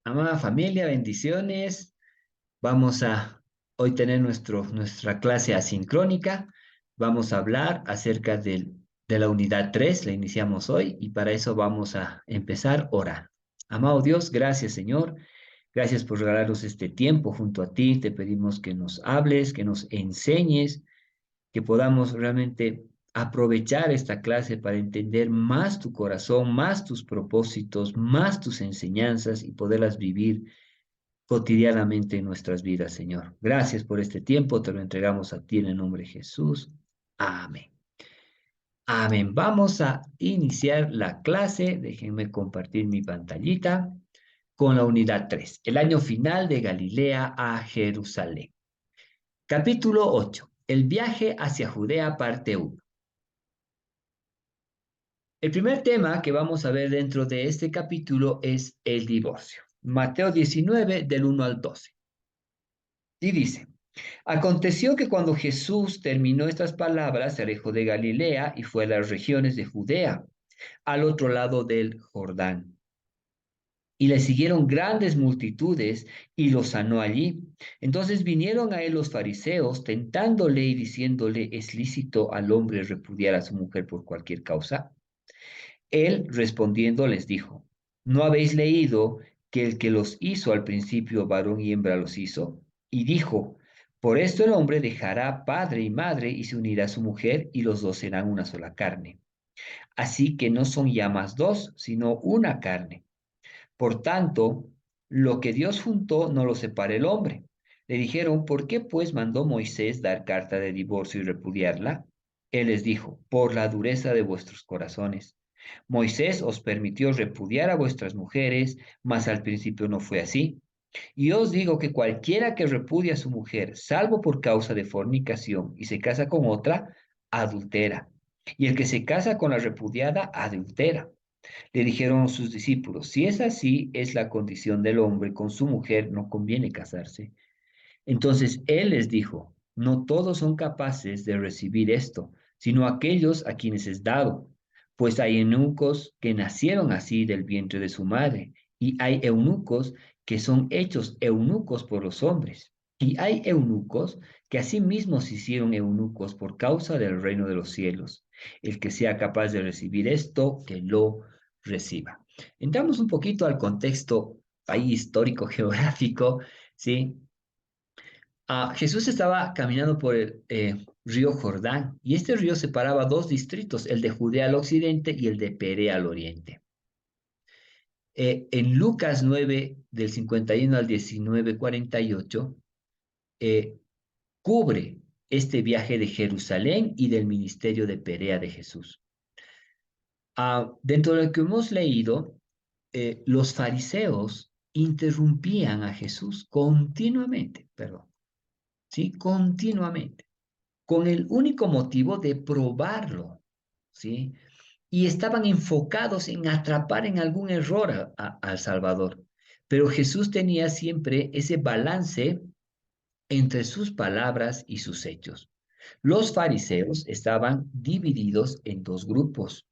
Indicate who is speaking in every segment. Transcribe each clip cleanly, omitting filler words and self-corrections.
Speaker 1: Amada familia, bendiciones. Vamos a hoy tener nuestra clase asincrónica. Vamos a hablar acerca de la unidad 3. La iniciamos hoy y para eso vamos a empezar orando. Amado Dios, gracias Señor. Gracias por regalarnos este tiempo junto a ti. Te pedimos que nos hables, que nos enseñes, que podamos realmente aprovechar esta clase para entender más tu corazón, más tus propósitos, más tus enseñanzas y poderlas vivir cotidianamente en nuestras vidas, Señor. Gracias por este tiempo, te lo entregamos a ti en el nombre de Jesús. Amén. Amén. Vamos a iniciar la clase. Déjenme compartir mi pantallita con la unidad 3, el año final de Galilea a Jerusalén. Capítulo 8, el viaje hacia Judea, parte 1. El primer tema que vamos a ver dentro de este capítulo es el divorcio. Mateo 19, del 1 al 12. Y dice: Aconteció que cuando Jesús terminó estas palabras, se alejó de Galilea y fue a las regiones de Judea, al otro lado del Jordán. Y le siguieron grandes multitudes y lo sanó allí. Entonces vinieron a él los fariseos, tentándole y diciéndole: ¿Es lícito al hombre repudiar a su mujer por cualquier causa? Él respondiendo les dijo: ¿No habéis leído que el que los hizo al principio varón y hembra los hizo? Y dijo: Por esto el hombre dejará padre y madre y se unirá a su mujer, y los dos serán una sola carne. Así que no son ya más dos, sino una carne. Por tanto, lo que Dios juntó no lo separe el hombre. Le dijeron: ¿Por qué pues mandó Moisés dar carta de divorcio y repudiarla? Él les dijo: Por la dureza de vuestros corazones. Moisés os permitió repudiar a vuestras mujeres, mas al principio no fue así. Y os digo que cualquiera que repudia a su mujer, salvo por causa de fornicación, y se casa con otra, adultera. Y el que se casa con la repudiada, adultera. Le dijeron sus discípulos: Si es así, es la condición del hombre con su mujer, no conviene casarse. Entonces él les dijo: No todos son capaces de recibir esto, sino aquellos a quienes es dado. Pues hay eunucos que nacieron así del vientre de su madre, y hay eunucos que son hechos eunucos por los hombres, y hay eunucos que asimismo se hicieron eunucos por causa del reino de los cielos. El que sea capaz de recibir esto, que lo reciba. Entramos un poquito al contexto ahí histórico, geográfico, ¿sí? Jesús estaba caminando por el río Jordán, y este río separaba dos distritos, el de Judea al occidente y el de Perea al oriente. En Lucas 9, del 51 al 19:48, eh, cubre este viaje de Jerusalén y del ministerio de Perea de Jesús. Dentro de lo que hemos leído, los fariseos interrumpían a Jesús continuamente, perdón, ¿sí? Continuamente, con el único motivo de probarlo, ¿sí? Y estaban enfocados en atrapar en algún error al Salvador. Pero Jesús tenía siempre ese balance entre sus palabras y sus hechos. Los fariseos estaban divididos en dos grupos,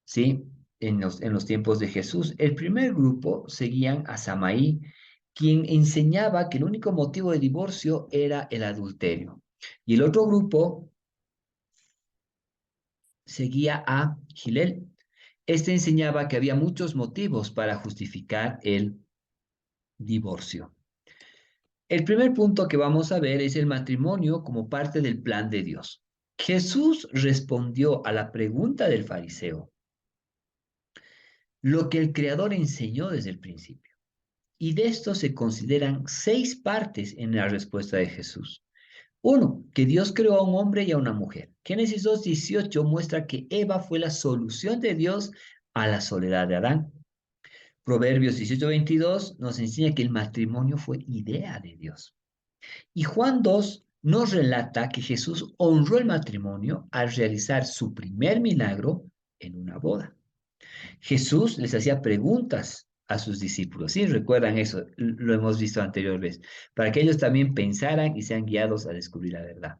Speaker 1: ¿sí? En los tiempos de Jesús. El primer grupo seguían a Samaí, quien enseñaba que el único motivo de divorcio era el adulterio. Y el otro grupo seguía a Gilel. Este enseñaba que había muchos motivos para justificar el divorcio. El primer punto que vamos a ver es el matrimonio como parte del plan de Dios. Jesús respondió a la pregunta del fariseo lo que el Creador enseñó desde el principio. Y de esto se consideran 6 partes en la respuesta de Jesús. Uno, que Dios creó a un hombre y a una mujer. Génesis 2:18 muestra que Eva fue la solución de Dios a la soledad de Adán. Proverbios 18:22 nos enseña que el matrimonio fue idea de Dios. Y Juan 2 nos relata que Jesús honró el matrimonio al realizar su primer milagro en una boda. Jesús les hacía preguntas a sus discípulos. Sí, recuerdan eso, lo hemos visto anteriormente, para que ellos también pensaran y sean guiados a descubrir la verdad.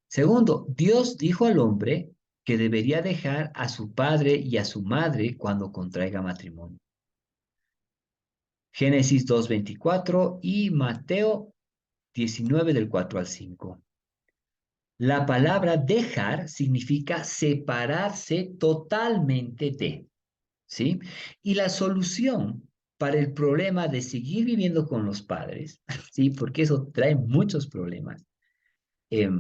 Speaker 1: Segundo, Dios dijo al hombre que debería dejar a su padre y a su madre cuando contraiga matrimonio. Génesis 2:24 y Mateo 19 del 4 al 5. La palabra dejar significa separarse totalmente de, ¿sí? Y la solución para el problema de seguir viviendo con los padres, ¿sí? Porque eso trae muchos problemas. Eh,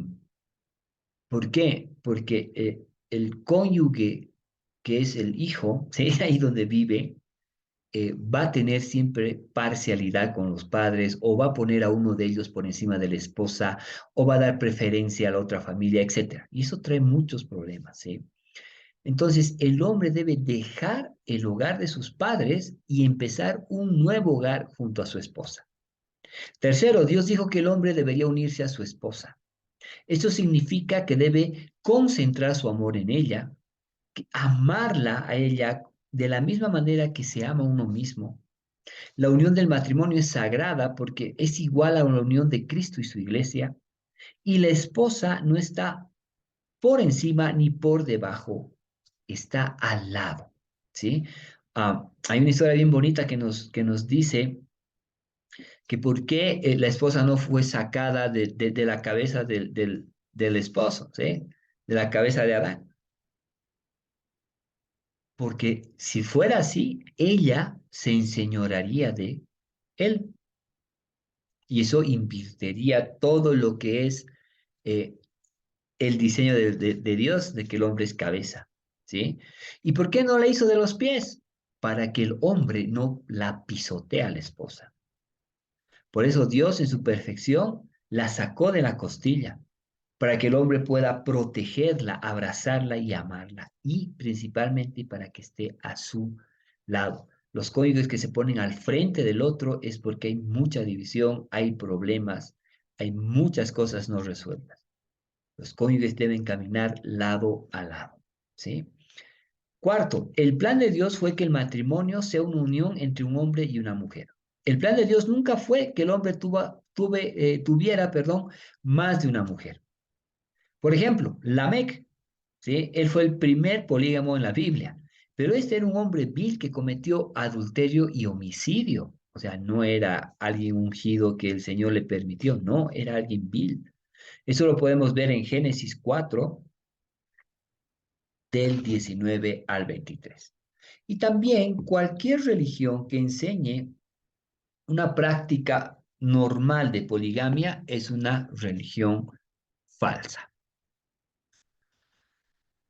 Speaker 1: ¿Por qué? Porque el cónyuge, que es el hijo, ¿sí? Ahí donde vive, va a tener siempre parcialidad con los padres o va a poner a uno de ellos por encima de la esposa o va a dar preferencia a la otra familia, etcétera. Y eso trae muchos problemas, ¿sí? Entonces, el hombre debe dejar el hogar de sus padres y empezar un nuevo hogar junto a su esposa. Tercero, Dios dijo que el hombre debería unirse a su esposa. Esto significa que debe concentrar su amor en ella, amarla a ella de la misma manera que se ama a uno mismo. La unión del matrimonio es sagrada porque es igual a la unión de Cristo y su iglesia, y la esposa no está por encima ni por debajo, está al lado, ¿sí? Hay una historia bien bonita que nos dice que por qué la esposa no fue sacada de la cabeza del esposo, ¿sí? De la cabeza de Adán. Porque si fuera así, ella se enseñorearía de él. Y eso invertiría todo lo que es eh, el diseño de Dios, de que el hombre es cabeza, ¿sí? ¿Y por qué no la hizo de los pies? Para que el hombre no la pisotee a la esposa. Por eso Dios en su perfección la sacó de la costilla, para que el hombre pueda protegerla, abrazarla y amarla, y principalmente para que esté a su lado. Los cónyuges que se ponen al frente del otro es porque hay mucha división, hay problemas, hay muchas cosas no resueltas. Los cónyuges deben caminar lado a lado, ¿sí? Cuarto, el plan de Dios fue que el matrimonio sea una unión entre un hombre y una mujer. El plan de Dios nunca fue que el hombre tuviera, más de una mujer. Por ejemplo, Lamec, ¿sí? Él fue el primer polígamo en la Biblia, pero este era un hombre vil que cometió adulterio y homicidio. O sea, no era alguien ungido que el Señor le permitió, no, era alguien vil. Eso lo podemos ver en Génesis 4, del 19 al 23. Y también cualquier religión que enseñe una práctica normal de poligamia es una religión falsa.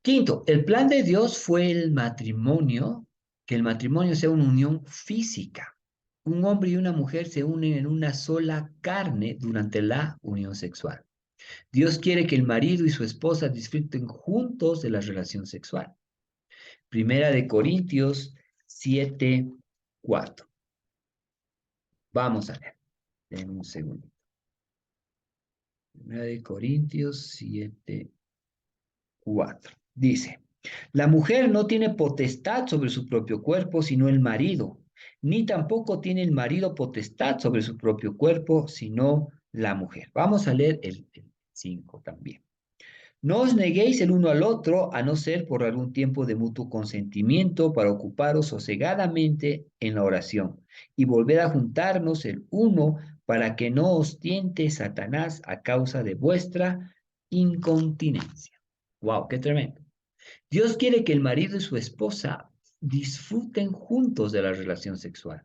Speaker 1: Quinto, el plan de Dios fue el matrimonio, que el matrimonio sea una unión física. Un hombre y una mujer se unen en una sola carne durante la unión sexual. Dios quiere que el marido y su esposa disfruten juntos de la relación sexual. Primera de Corintios 7:4. Vamos a leer. En un segundo. Primera de Corintios 7:4. Dice, la mujer no tiene potestad sobre su propio cuerpo, sino el marido, ni tampoco tiene el marido potestad sobre su propio cuerpo, sino la mujer. Vamos a leer el 5 también. No os neguéis el uno al otro, a no ser por algún tiempo de mutuo consentimiento, para ocuparos sosegadamente en la oración, y volver a juntarnos el uno, para que no os tiente Satanás a causa de vuestra incontinencia. ¡Wow! ¡Qué tremendo! Dios quiere que el marido y su esposa disfruten juntos de la relación sexual.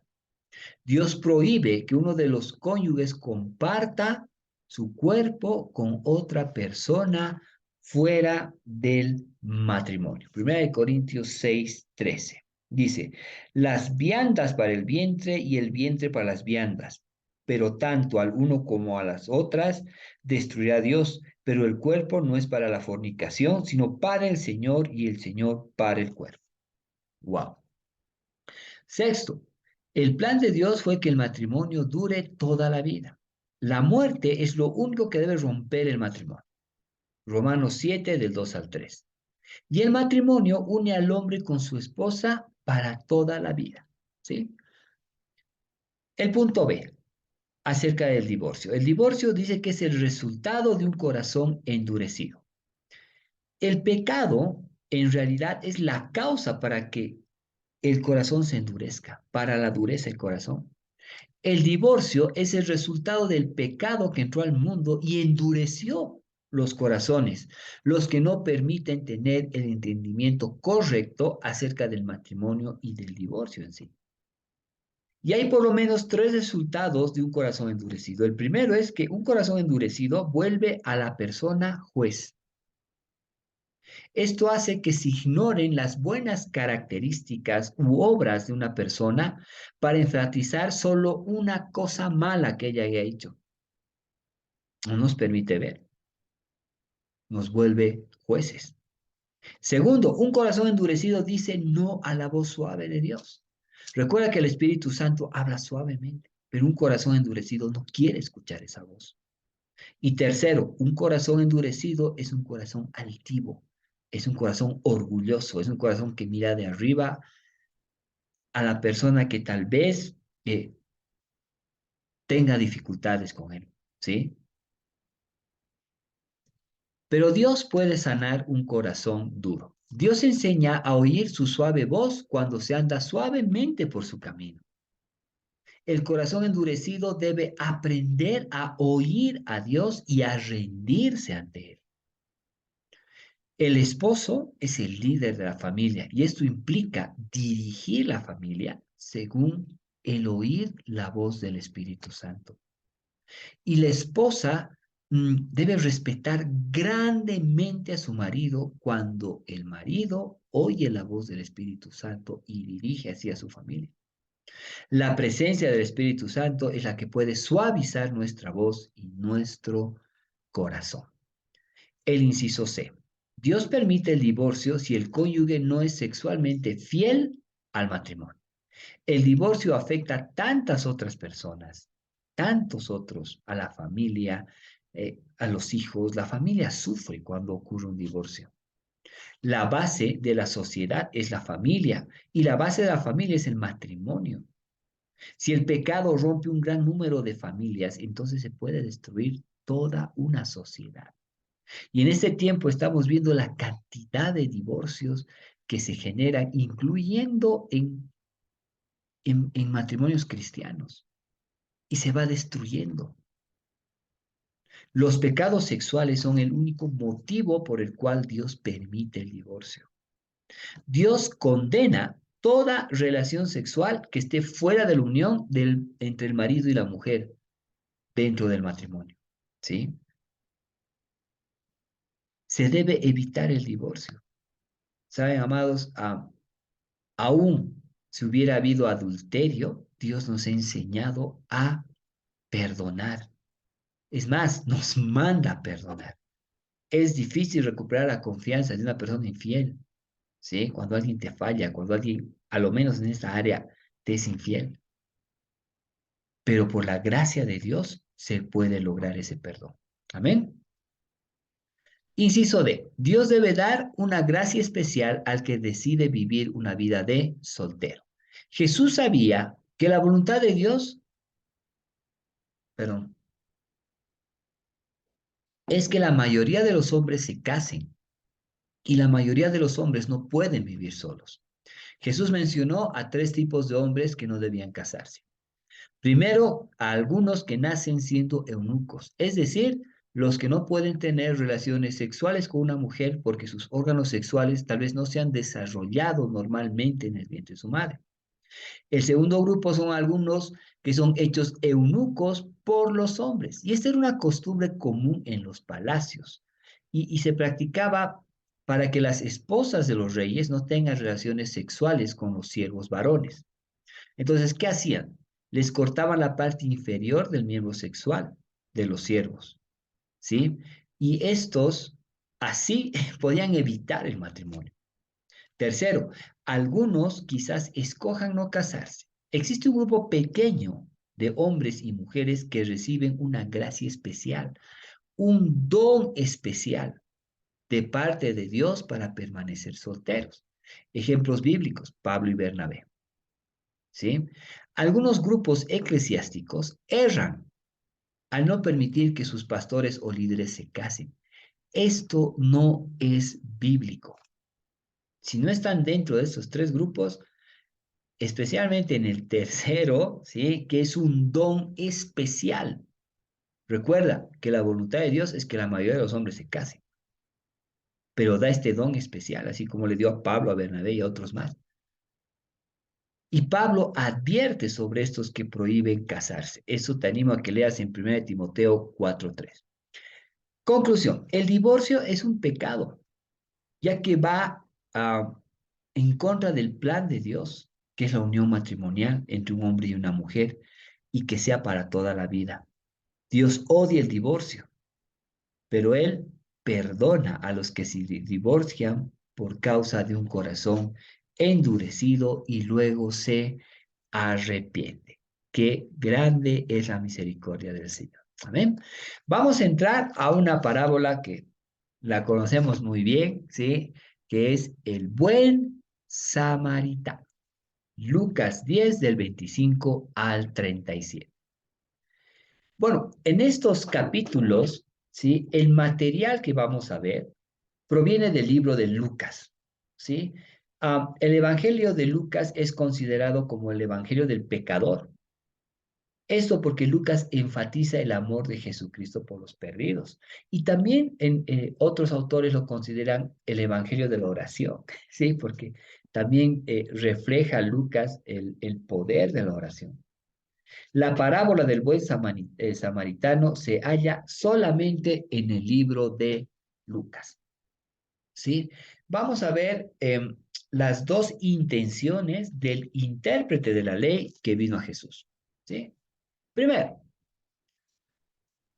Speaker 1: Dios prohíbe que uno de los cónyuges comparta su cuerpo con otra persona fuera del matrimonio. Primera de Corintios 6:13. Dice, las viandas para el vientre y el vientre para las viandas, pero tanto al uno como a las otras destruirá Dios, pero el cuerpo no es para la fornicación, sino para el Señor y el Señor para el cuerpo. Wow. Sexto, el plan de Dios fue que el matrimonio dure toda la vida. La muerte es lo único que debe romper el matrimonio. Romanos 7, del 2 al 3. Y el matrimonio une al hombre con su esposa para toda la vida. ¿Sí? El punto B, acerca del divorcio. El divorcio dice que es el resultado de un corazón endurecido. El pecado en realidad es la causa para que el corazón se endurezca, para la dureza del corazón. El divorcio es el resultado del pecado que entró al mundo y endureció los corazones, los que no permiten tener el entendimiento correcto acerca del matrimonio y del divorcio en sí. Y hay por lo menos tres resultados de un corazón endurecido. El primero es que un corazón endurecido vuelve a la persona juez. Esto hace que se ignoren las buenas características u obras de una persona para enfatizar solo una cosa mala que ella haya hecho. No nos permite ver, nos vuelve jueces. Segundo, un corazón endurecido dice no a la voz suave de Dios. Recuerda que el Espíritu Santo habla suavemente, pero un corazón endurecido no quiere escuchar esa voz. Y tercero, un corazón endurecido es un corazón altivo, es un corazón orgulloso, es un corazón que mira de arriba a la persona que tal vez tenga dificultades con él, ¿sí? Pero Dios puede sanar un corazón duro. Dios enseña a oír su suave voz cuando se anda suavemente por su camino. El corazón endurecido debe aprender a oír a Dios y a rendirse ante Él. El esposo es el líder de la familia y esto implica dirigir la familia según el oír la voz del Espíritu Santo. Y la esposa debe respetar grandemente a su marido cuando el marido oye la voz del Espíritu Santo y dirige hacia su familia. La presencia del Espíritu Santo es la que puede suavizar nuestra voz y nuestro corazón. El inciso C. Dios permite el divorcio si el cónyuge no es sexualmente fiel al matrimonio. El divorcio afecta a tantas otras personas, tantos otros, a la familia, a los hijos. La familia sufre cuando ocurre un divorcio. La base de la sociedad es la familia y la base de la familia es el matrimonio. Si el pecado rompe un gran número de familias, entonces se puede destruir toda una sociedad. Y en este tiempo estamos viendo la cantidad de divorcios que se generan, incluyendo en matrimonios cristianos, y se va destruyendo. Los pecados sexuales son el único motivo por el cual Dios permite el divorcio. Dios condena toda relación sexual que esté fuera de la unión entre el marido y la mujer dentro del matrimonio, ¿sí? Se debe evitar el divorcio. ¿Saben, amados? Aún si hubiera habido adulterio, Dios nos ha enseñado a perdonar. Es más, nos manda a perdonar. Es difícil recuperar la confianza de una persona infiel, ¿sí? Cuando alguien te falla, cuando alguien, a lo menos en esta área, te es infiel. Pero por la gracia de Dios se puede lograr ese perdón. Amén. Inciso D. Dios debe dar una gracia especial al que decide vivir una vida de soltero. Jesús sabía que la voluntad de Dios, perdón, es que la mayoría de los hombres se casen y la mayoría de los hombres no pueden vivir solos. Jesús mencionó a tres tipos de hombres que no debían casarse. Primero, a algunos que nacen siendo eunucos, es decir, los que no pueden tener relaciones sexuales con una mujer porque sus órganos sexuales tal vez no se han desarrollado normalmente en el vientre de su madre. El segundo grupo son algunos que son hechos eunucos por los hombres. Y esta era una costumbre común en los palacios. Y se practicaba para que las esposas de los reyes no tengan relaciones sexuales con los siervos varones. Entonces, ¿qué hacían? Les cortaban la parte inferior del miembro sexual de los siervos, ¿sí? Y estos así podían evitar el matrimonio. Tercero, algunos quizás escojan no casarse. Existe un grupo pequeño de hombres y mujeres que reciben una gracia especial, un don especial de parte de Dios para permanecer solteros. Ejemplos bíblicos, Pablo y Bernabé. ¿Sí? Algunos grupos eclesiásticos erran al no permitir que sus pastores o líderes se casen. Esto no es bíblico. Si no están dentro de estos tres grupos, especialmente en el tercero, ¿sí? Que es un don especial. Recuerda que la voluntad de Dios es que la mayoría de los hombres se casen, pero da este don especial, así como le dio a Pablo, a Bernabé y a otros más. Y Pablo advierte sobre estos que prohíben casarse. Eso te animo a que leas en 1 Timoteo 4:3. Conclusión, el divorcio es un pecado, ya que va en contra del plan de Dios, que es la unión matrimonial entre un hombre y una mujer, y que sea para toda la vida. Dios odia el divorcio, pero Él perdona a los que se divorcian por causa de un corazón endurecido y luego se arrepiente. Qué grande es la misericordia del Señor. Amén. Vamos a entrar a una parábola que la conocemos muy bien, ¿sí? Que es el buen samaritano. Lucas 10 del 25 al 37. Bueno, en estos capítulos, ¿sí? El material que vamos a ver proviene del libro de Lucas, ¿sí? El Evangelio de Lucas es considerado como el Evangelio del pecador. Esto porque Lucas enfatiza el amor de Jesucristo por los perdidos. Y también otros autores lo consideran el Evangelio de la oración, ¿sí? Porque también refleja Lucas el poder de la oración. La parábola del buen samaritano se halla solamente en el libro de Lucas, ¿sí? Vamos a ver las dos intenciones del intérprete de la ley que vino a Jesús, ¿sí? Primero,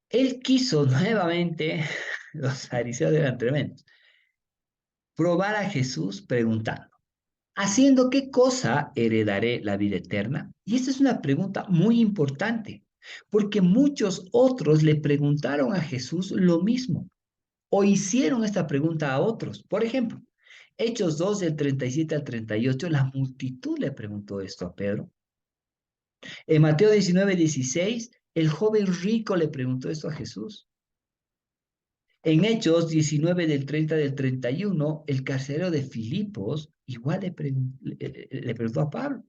Speaker 1: él quiso nuevamente, los fariseos eran tremendos, probar a Jesús preguntando, ¿haciendo qué cosa heredaré la vida eterna? Y esta es una pregunta muy importante, porque muchos otros le preguntaron a Jesús lo mismo, o hicieron esta pregunta a otros. Por ejemplo, Hechos 2 del 37 al 38, la multitud le preguntó esto a Pedro. En Mateo 19:16, el joven rico le preguntó esto a Jesús. En Hechos 19 del 30 del 31, el carcelero de Filipos igual le preguntó a Pablo.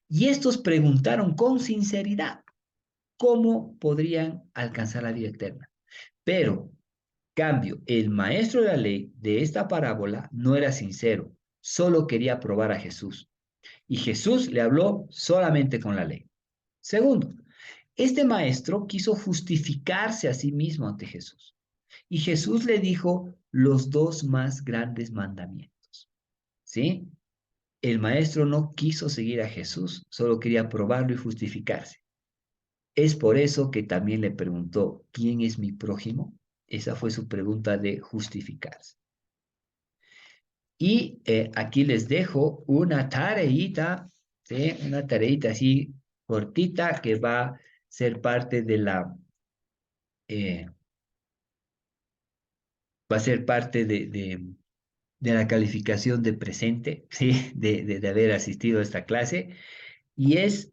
Speaker 1: Y estos preguntaron con sinceridad cómo podrían alcanzar la vida eterna. Pero, cambio, el maestro de la ley de esta parábola no era sincero, solo quería probar a Jesús. Y Jesús le habló solamente con la ley. Segundo, este maestro quiso justificarse a sí mismo ante Jesús. Y Jesús le dijo los dos más grandes mandamientos, ¿sí? El maestro no quiso seguir a Jesús, solo quería probarlo y justificarse. Es por eso que también le preguntó, ¿quién es mi prójimo? Esa fue su pregunta de justificarse. Y aquí les dejo una tareita, ¿sí? Una tareita así cortita que va a ser parte de eh, va a ser parte de la calificación de presente, ¿sí? De haber asistido a esta clase, y es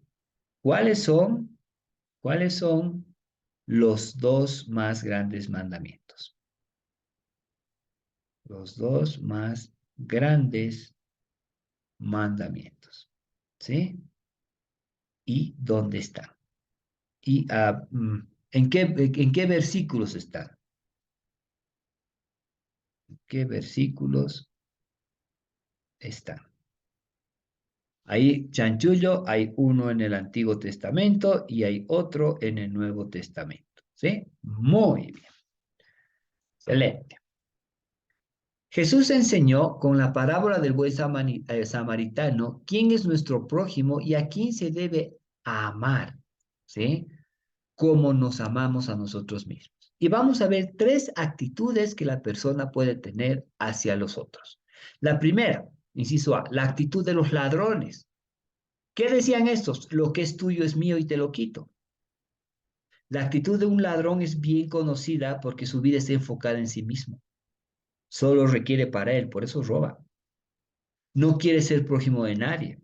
Speaker 1: cuáles son, cuáles son los dos más grandes mandamientos. Los dos más grandes mandamientos, ¿sí? ¿Y dónde están? ¿Y en qué versículos están? ¿En qué versículos están? Ahí, chanchullo, hay uno en el Antiguo Testamento y hay otro en el Nuevo Testamento. ¿Sí? Muy bien. Excelente. Jesús enseñó con la parábola del buen samaritano quién es nuestro prójimo y a quién se debe amar. ¿Sí? Cómo nos amamos a nosotros mismos. Y vamos a ver tres actitudes que la persona puede tener hacia los otros. La primera, inciso A, la actitud de los ladrones. ¿Qué decían estos? Lo que es tuyo es mío y te lo quito. La actitud de un ladrón es bien conocida porque su vida está enfocada en sí mismo. Solo requiere para él, por eso roba. No quiere ser prójimo de nadie.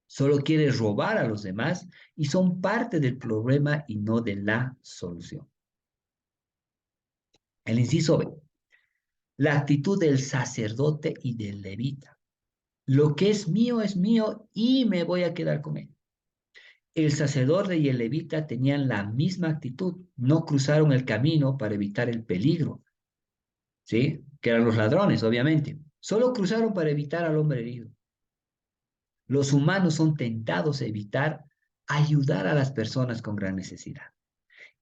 Speaker 1: Solo quiere robar a los demás y son parte del problema y no de la solución. El inciso B, la actitud del sacerdote y del levita. Lo que es mío y me voy a quedar con él. El sacerdote y el levita tenían la misma actitud. No cruzaron el camino para evitar el peligro, ¿sí? Que eran los ladrones, obviamente. Solo cruzaron para evitar al hombre herido. Los humanos son tentados a evitar ayudar a las personas con gran necesidad.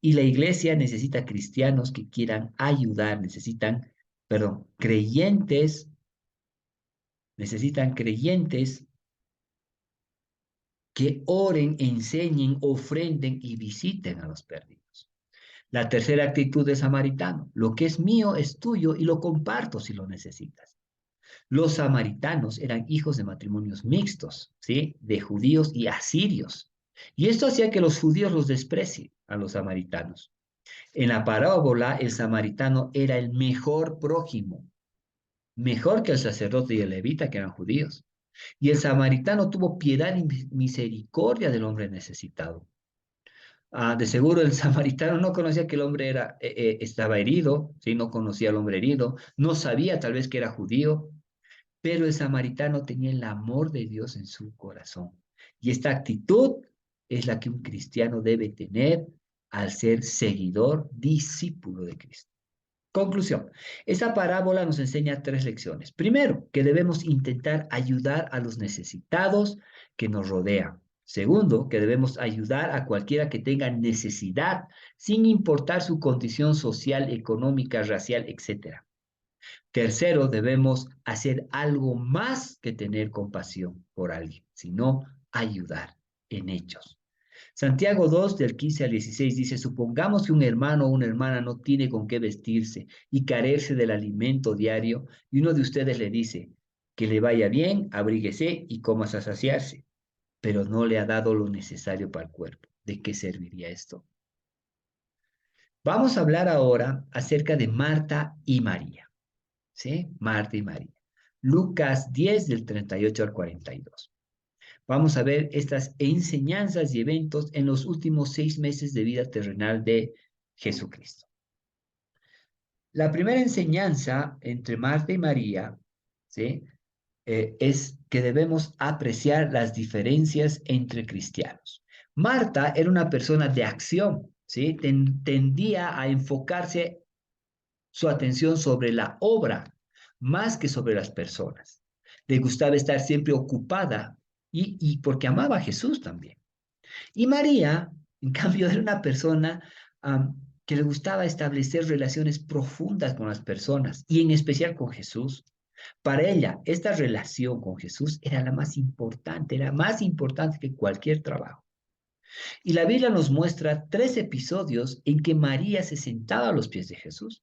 Speaker 1: Y la iglesia necesita cristianos que quieran ayudar, creyentes, necesitan creyentes que oren, enseñen, ofrenden y visiten a los perdidos. La tercera actitud de samaritano: lo que es mío es tuyo y lo comparto si lo necesitas. Los samaritanos eran hijos de matrimonios mixtos, ¿sí? De judíos y asirios. Y esto hacía que los judíos los desprecien a los samaritanos. En la parábola, el samaritano era el mejor prójimo, mejor que el sacerdote y el levita, que eran judíos. Y el samaritano tuvo piedad y misericordia del hombre necesitado. De seguro el samaritano no conocía que el hombre estaba herido, ¿sí? No conocía al hombre herido, no sabía tal vez que era judío, pero el samaritano tenía el amor de Dios en su corazón. Y esta actitud es la que un cristiano debe tener al ser seguidor, discípulo de Cristo. Conclusión: esta parábola nos enseña tres lecciones. Primero, que debemos intentar ayudar a los necesitados que nos rodean. Segundo, que debemos ayudar a cualquiera que tenga necesidad, sin importar su condición social, económica, racial, etc. Tercero, debemos hacer algo más que tener compasión por alguien, sino ayudar en hechos. Santiago 2, del 15 al 16 dice: supongamos que un hermano o una hermana no tiene con qué vestirse y carece del alimento diario, y uno de ustedes le dice: que le vaya bien, abríguese y coma hasta saciarse, pero no le ha dado lo necesario para el cuerpo. ¿De qué serviría esto? Vamos a hablar ahora acerca de Marta y María, ¿sí? Marta y María. Lucas 10, del 38 al 42. Vamos a ver estas enseñanzas y eventos en los últimos 6 meses de vida terrenal de Jesucristo. La primera enseñanza entre Marta y María, ¿sí? Es que debemos apreciar las diferencias entre cristianos. Marta era una persona de acción, ¿sí? Tendía a enfocarse su atención sobre la obra más que sobre las personas. Le gustaba estar siempre ocupada y porque amaba a Jesús también. Y María, en cambio, era una persona que le gustaba establecer relaciones profundas con las personas y en especial con Jesús. Para ella, esta relación con Jesús era más importante que cualquier trabajo. Y la Biblia nos muestra 3 episodios en que María se sentaba a los pies de Jesús.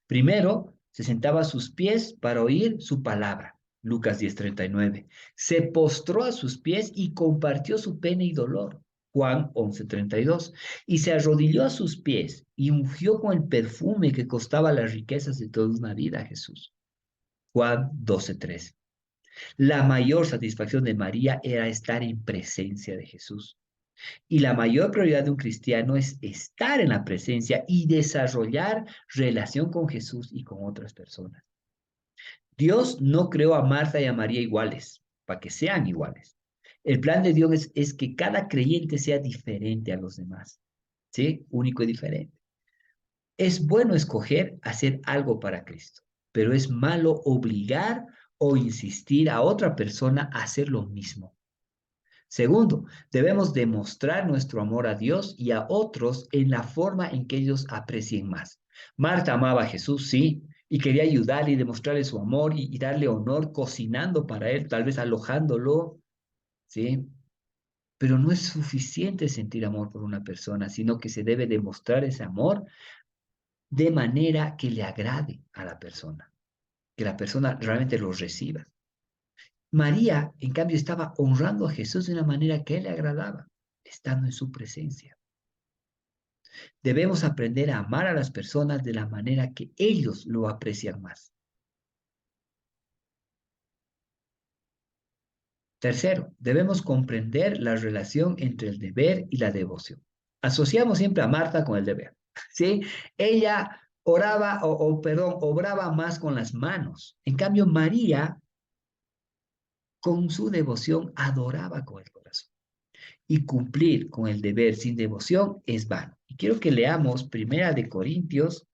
Speaker 1: Primero, se sentaba a sus pies para oír su palabra. Lucas 10:39. Se postró a sus pies y compartió su pena y dolor. Juan 11:32. Y se arrodilló a sus pies y ungió con el perfume que costaba las riquezas de toda una vida a Jesús. Juan 12:3. La mayor satisfacción de María era estar en presencia de Jesús. Y la mayor prioridad de un cristiano es estar en la presencia y desarrollar relación con Jesús y con otras personas. Dios no creó a Marta y a María iguales, para que sean iguales. El plan de Dios es que cada creyente sea diferente a los demás, ¿sí? Único y diferente. Es bueno escoger hacer algo para Cristo, pero es malo obligar o insistir a otra persona a hacer lo mismo. Segundo, debemos demostrar nuestro amor a Dios y a otros en la forma en que ellos aprecien más. Marta amaba a Jesús, sí, y quería ayudarle y demostrarle su amor y darle honor cocinando para él, tal vez alojándolo, sí. Pero no es suficiente sentir amor por una persona, sino que se debe demostrar ese amor de manera que le agrade a la persona, que la persona realmente lo reciba. María, en cambio, estaba honrando a Jesús de una manera que a él le agradaba, estando en su presencia. Debemos aprender a amar a las personas de la manera que ellos lo aprecian más. Tercero, debemos comprender la relación entre el deber y la devoción. Asociamos siempre a Marta con el deber, ¿sí? Ella oraba, obraba más con las manos. En cambio, María Con su devoción adoraba con el corazón. Y cumplir con el deber sin devoción es vano. Y quiero que leamos Primera de Corintios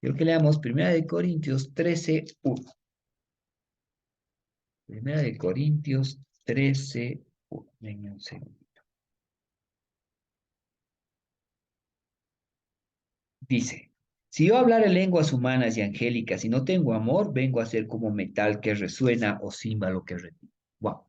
Speaker 1: 13:1. Primera de Corintios 13:1. Denme un segundo. Dice, si yo hablara lenguas humanas y angélicas y no tengo amor, vengo a ser como metal que resuena o címbalo que retumba. Wow.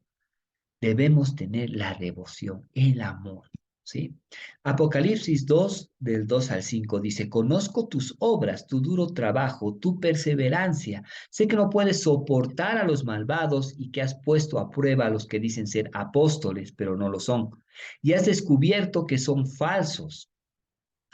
Speaker 1: Debemos tener la devoción, el amor, ¿sí? Apocalipsis 2, del 2 al 5, dice, conozco tus obras, tu duro trabajo, tu perseverancia. Sé que no puedes soportar a los malvados y que has puesto a prueba a los que dicen ser apóstoles, pero no lo son. Y has descubierto que son falsos.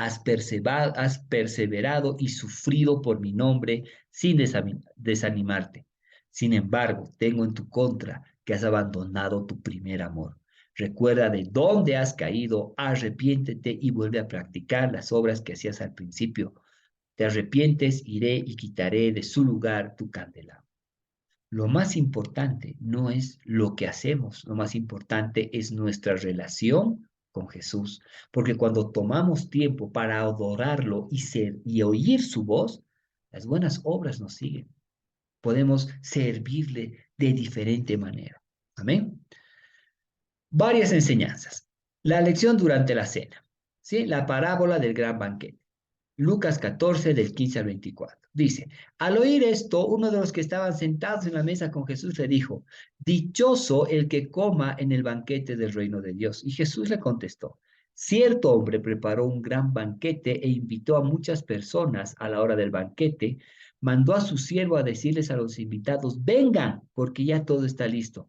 Speaker 1: Has perseverado y sufrido por mi nombre sin desanimarte. Sin embargo, tengo en tu contra que has abandonado tu primer amor. Recuerda de dónde has caído, arrepiéntete y vuelve a practicar las obras que hacías al principio. Te arrepientes, iré y quitaré de su lugar tu candelabro. Lo más importante no es lo que hacemos, lo más importante es nuestra relación con Jesús, porque cuando tomamos tiempo para adorarlo y oír su voz, las buenas obras nos siguen. Podemos servirle de diferente manera. Amén. Varias enseñanzas. La lección durante la cena, ¿sí? La parábola del gran banquete. Lucas 14, del 15 al 24. Dice, al oír esto, uno de los que estaban sentados en la mesa con Jesús le dijo, dichoso el que coma en el banquete del reino de Dios. Y Jesús le contestó, cierto hombre preparó un gran banquete e invitó a muchas personas a la hora del banquete, mandó a su siervo a decirles a los invitados, vengan, porque ya todo está listo.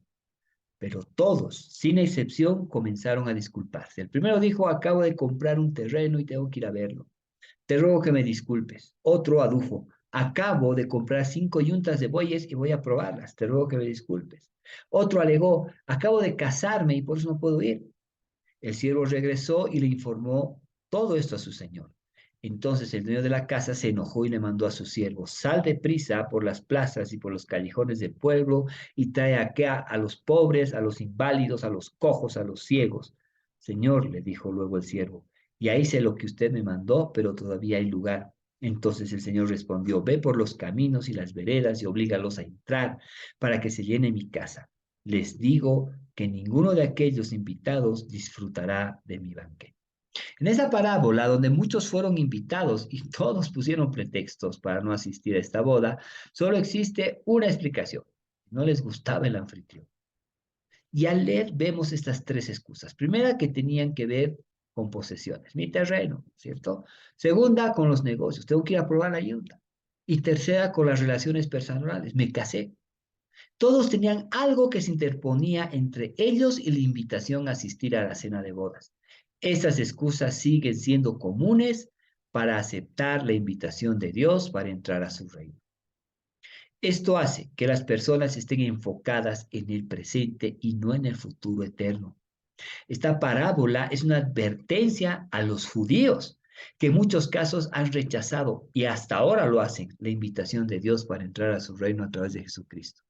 Speaker 1: Pero todos, sin excepción, comenzaron a disculparse. El primero dijo, acabo de comprar un terreno y tengo que ir a verlo. Te ruego que me disculpes. Otro adujo, acabo de comprar 5 yuntas de bueyes y voy a probarlas. Te ruego que me disculpes. Otro alegó, acabo de casarme y por eso no puedo ir. El siervo regresó y le informó todo esto a su señor. Entonces el dueño de la casa se enojó y le mandó a su siervo, sal deprisa por las plazas y por los callejones del pueblo y trae acá a los pobres, a los inválidos, a los cojos, a los ciegos. Señor, le dijo luego el siervo, ya hice lo que usted me mandó, pero todavía hay lugar. Entonces el Señor respondió, ve por los caminos y las veredas y oblígalos a entrar para que se llene mi casa. Les digo que ninguno de aquellos invitados disfrutará de mi banquete. En esa parábola, donde muchos fueron invitados y todos pusieron pretextos para no asistir a esta boda, solo existe una explicación. No les gustaba el anfitrión. Y al leer vemos estas tres excusas. Primera, que tenían que ver con posesiones, mi terreno, ¿cierto? Segunda, con los negocios, tengo que ir a probar la ayuda. Y tercera, con las relaciones personales, me casé. Todos tenían algo que se interponía entre ellos y la invitación a asistir a la cena de bodas. Estas excusas siguen siendo comunes para aceptar la invitación de Dios para entrar a su reino. Esto hace que las personas estén enfocadas en el presente y no en el futuro eterno. Esta parábola es una advertencia a los judíos que en muchos casos han rechazado y hasta ahora lo hacen, la invitación de Dios para entrar a su reino a través de Jesucristo.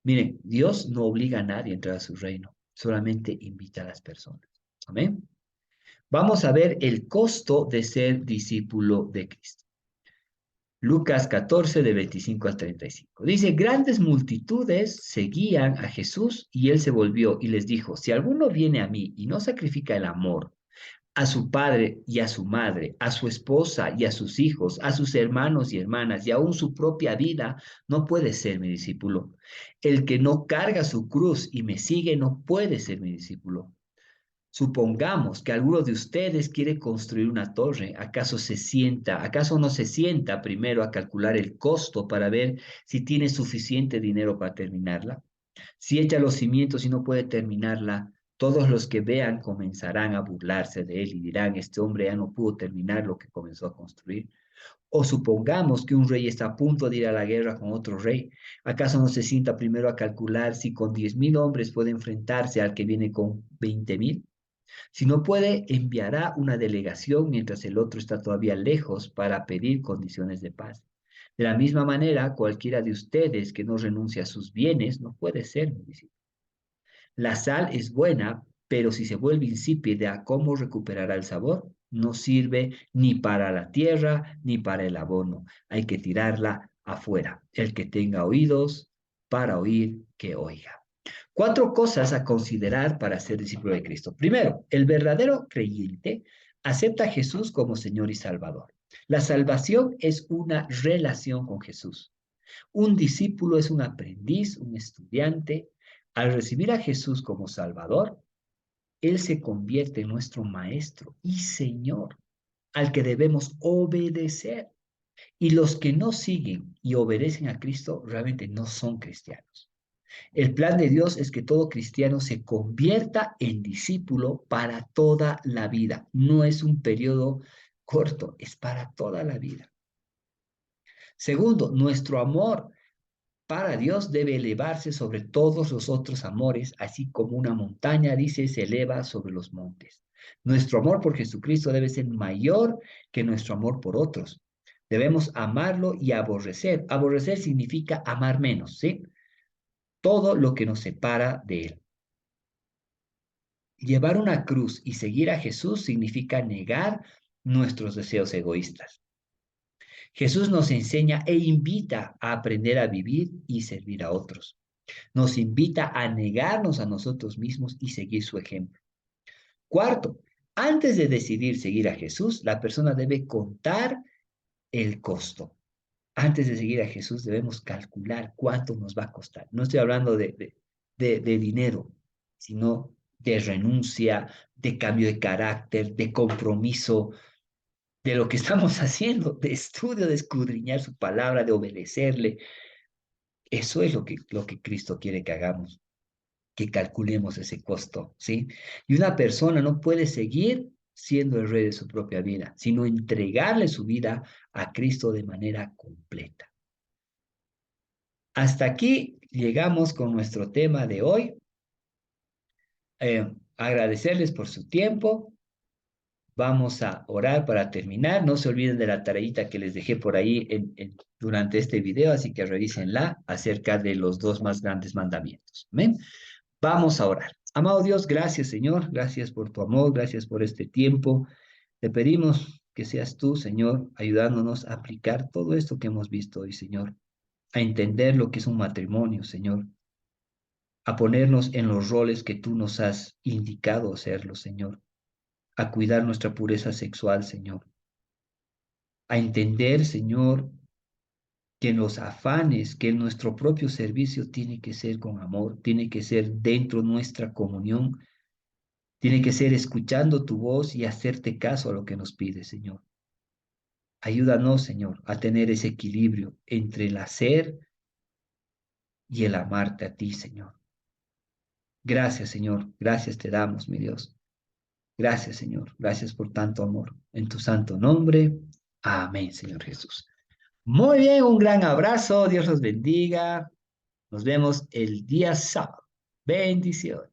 Speaker 1: Miren, Dios no obliga a nadie a entrar a su reino, solamente invita a las personas. Amén. Vamos a ver el costo de ser discípulo de Cristo. Lucas 14, de 25 al 35. Dice, grandes multitudes seguían a Jesús y él se volvió y les dijo, si alguno viene a mí y no sacrifica el amor a su padre y a su madre, a su esposa y a sus hijos, a sus hermanos y hermanas y aún su propia vida, no puede ser mi discípulo. El que no carga su cruz y me sigue no puede ser mi discípulo. Supongamos que alguno de ustedes quiere construir una torre, acaso no se sienta primero a calcular el costo para ver si tiene suficiente dinero para terminarla? Si echa los cimientos y no puede terminarla, todos los que vean comenzarán a burlarse de él y dirán, este hombre ya no pudo terminar lo que comenzó a construir. O supongamos que un rey está a punto de ir a la guerra con otro rey. ¿Acaso no se sienta primero a calcular si con 10,000 hombres puede enfrentarse al que viene con 20,000? Si no puede, enviará una delegación mientras el otro está todavía lejos para pedir condiciones de paz. De la misma manera, cualquiera de ustedes que no renuncie a sus bienes no puede ser mi discípulo. La sal es buena, pero si se vuelve insípida, ¿cómo recuperará el sabor? No sirve ni para la tierra ni para el abono. Hay que tirarla afuera. El que tenga oídos para oír, que oiga. Cuatro cosas a considerar para ser discípulo de Cristo. Primero, el verdadero creyente acepta a Jesús como Señor y Salvador. La salvación es una relación con Jesús. Un discípulo es un aprendiz, un estudiante. Al recibir a Jesús como Salvador, Él se convierte en nuestro Maestro y Señor, al que debemos obedecer. Y los que no siguen y obedecen a Cristo realmente no son cristianos. El plan de Dios es que todo cristiano se convierta en discípulo para toda la vida. No es un periodo corto, es para toda la vida. Segundo, nuestro amor para Dios debe elevarse sobre todos los otros amores, así como una montaña, dice, se eleva sobre los montes. Nuestro amor por Jesucristo debe ser mayor que nuestro amor por otros. Debemos amarlo y aborrecer. Aborrecer significa amar menos, ¿sí? Todo lo que nos separa de Él. Llevar una cruz y seguir a Jesús significa negar nuestros deseos egoístas. Jesús nos enseña e invita a aprender a vivir y servir a otros. Nos invita a negarnos a nosotros mismos y seguir su ejemplo. Cuarto, antes de decidir seguir a Jesús, la persona debe contar el costo. Antes de seguir a Jesús debemos calcular cuánto nos va a costar. No estoy hablando de dinero, sino de renuncia, de cambio de carácter, de compromiso, de lo que estamos haciendo, de estudio, de escudriñar su palabra, de obedecerle. Eso es lo que Cristo quiere que hagamos, que calculemos ese costo, ¿sí? Y una persona no puede seguir siendo el rey de su propia vida, sino entregarle su vida a Cristo de manera completa. Hasta aquí llegamos con nuestro tema de hoy. Agradecerles por su tiempo. Vamos a orar para terminar. No se olviden de la tareita que les dejé por ahí durante este video, así que revísenla acerca de los dos más grandes mandamientos. ¿Amén? Vamos a orar. Amado Dios, gracias Señor, gracias por tu amor, gracias por este tiempo. Te pedimos que seas tú, Señor, ayudándonos a aplicar todo esto que hemos visto hoy, Señor, a entender lo que es un matrimonio, Señor, a ponernos en los roles que tú nos has indicado hacerlo, Señor, a cuidar nuestra pureza sexual, Señor, a entender, Señor, que en los afanes, que en nuestro propio servicio tiene que ser con amor, tiene que ser dentro de nuestra comunión, tiene que ser escuchando tu voz y hacerte caso a lo que nos pide, Señor. Ayúdanos, Señor, a tener ese equilibrio entre el hacer y el amarte a ti, Señor. Gracias, Señor. Gracias te damos, mi Dios. Gracias, Señor. Gracias por tanto amor. En tu santo nombre. Amén, Señor Jesús. Muy bien, un gran abrazo. Dios los bendiga. Nos vemos el día sábado. Bendiciones.